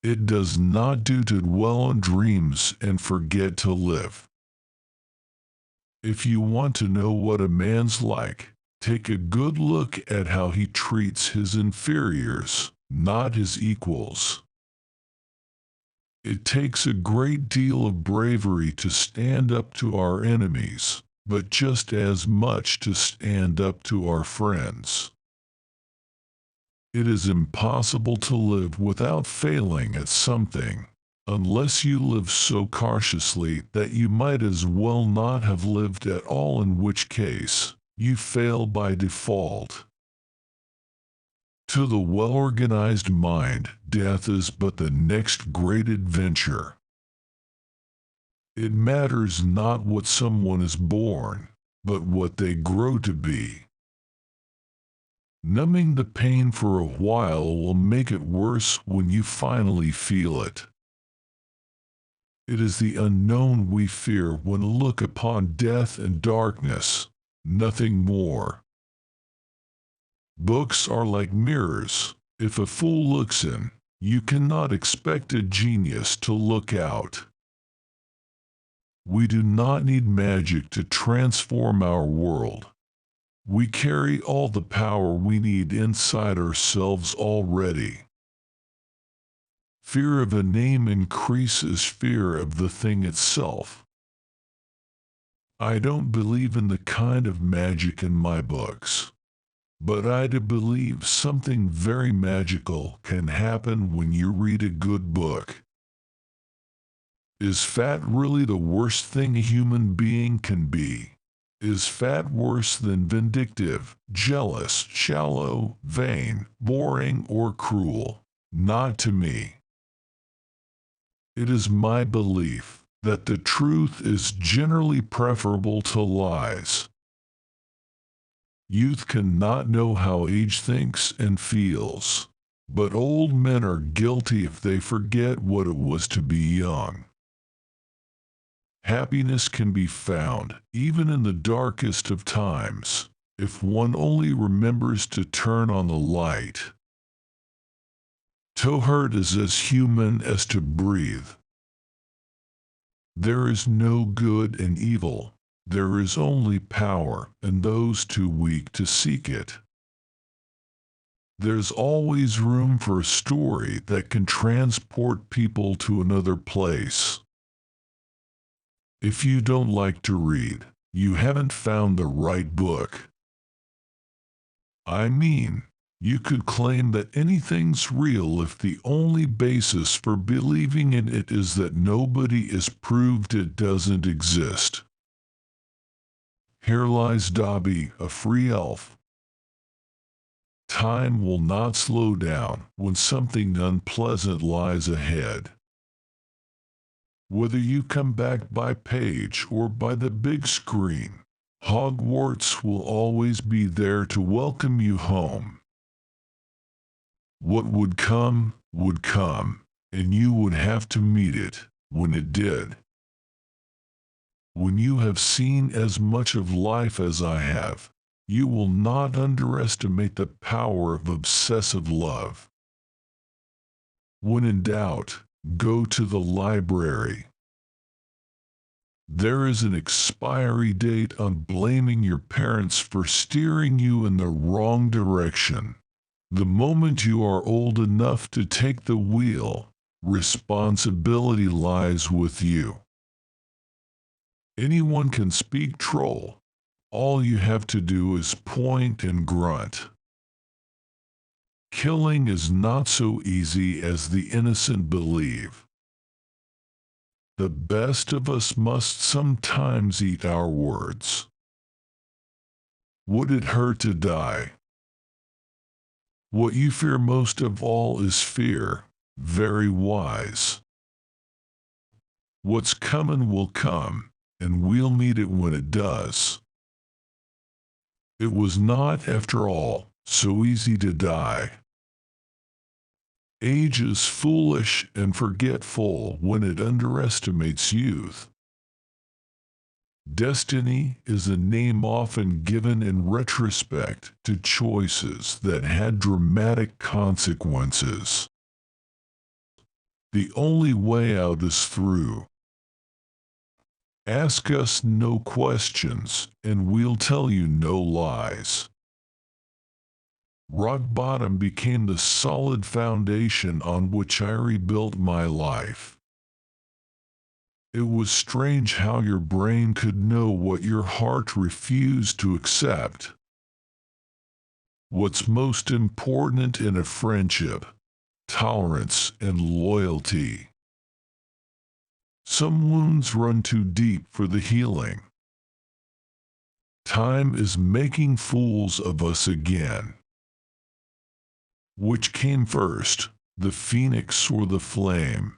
It does not do to dwell on dreams and forget to live. If you want to know what a man's like, take a good look at how he treats his inferiors, not his equals. It takes a great deal of bravery to stand up to our enemies, but just as much to stand up to our friends. It is impossible to live without failing at something, unless you live so cautiously that you might as well not have lived at all, in which case, you fail by default. To the well-organized mind, death is but the next great adventure. It matters not what someone is born, but what they grow to be. Numbing the pain for a while will make it worse when you finally feel it. It is the unknown we fear when look upon death and darkness, nothing more. Books are like mirrors. If a fool looks in, you cannot expect a genius to look out. We do not need magic to transform our world. We carry all the power we need inside ourselves already. Fear of a name increases fear of the thing itself. I don't believe in the kind of magic in my books, but I do believe something very magical can happen when you read a good book. Is fat really the worst thing a human being can be? Is fat worse than vindictive, jealous, shallow, vain, boring, or cruel? Not to me. It is my belief that the truth is generally preferable to lies. Youth cannot know how age thinks and feels, but old men are guilty if they forget what it was to be young. Happiness can be found, even in the darkest of times, if one only remembers to turn on the light. To hurt is as human as to breathe. There is no good and evil. There is only power, and those too weak to seek it. There's always room for a story that can transport people to another place. If you don't like to read, you haven't found the right book. I mean, you could claim that anything's real if the only basis for believing in it is that nobody has proved it doesn't exist. Here lies Dobby, a free elf. Time will not slow down when something unpleasant lies ahead. Whether you come back by page or by the big screen, Hogwarts will always be there to welcome you home. What would come, and you would have to meet it when it did. When you have seen as much of life as I have, you will not underestimate the power of obsessive love. When in doubt, go to the library. There is an expiry date on blaming your parents for steering you in the wrong direction. The moment you are old enough to take the wheel, responsibility lies with you. Anyone can speak troll. All you have to do is point and grunt. Killing is not so easy as the innocent believe. The best of us must sometimes eat our words. Would it hurt to die? What you fear most of all is fear. Very wise. What's coming will come, and we'll meet it when it does. It was not, after all, so easy to die. Age is foolish and forgetful when it underestimates youth. Destiny is a name often given in retrospect to choices that had dramatic consequences. The only way out is through. Ask us no questions, and we'll tell you no lies. Rock bottom became the solid foundation on which I rebuilt my life. It was strange how your brain could know what your heart refused to accept. What's most important in a friendship? Tolerance and loyalty. Some wounds run too deep for the healing. Time is making fools of us again. Which came first, the phoenix or the flame?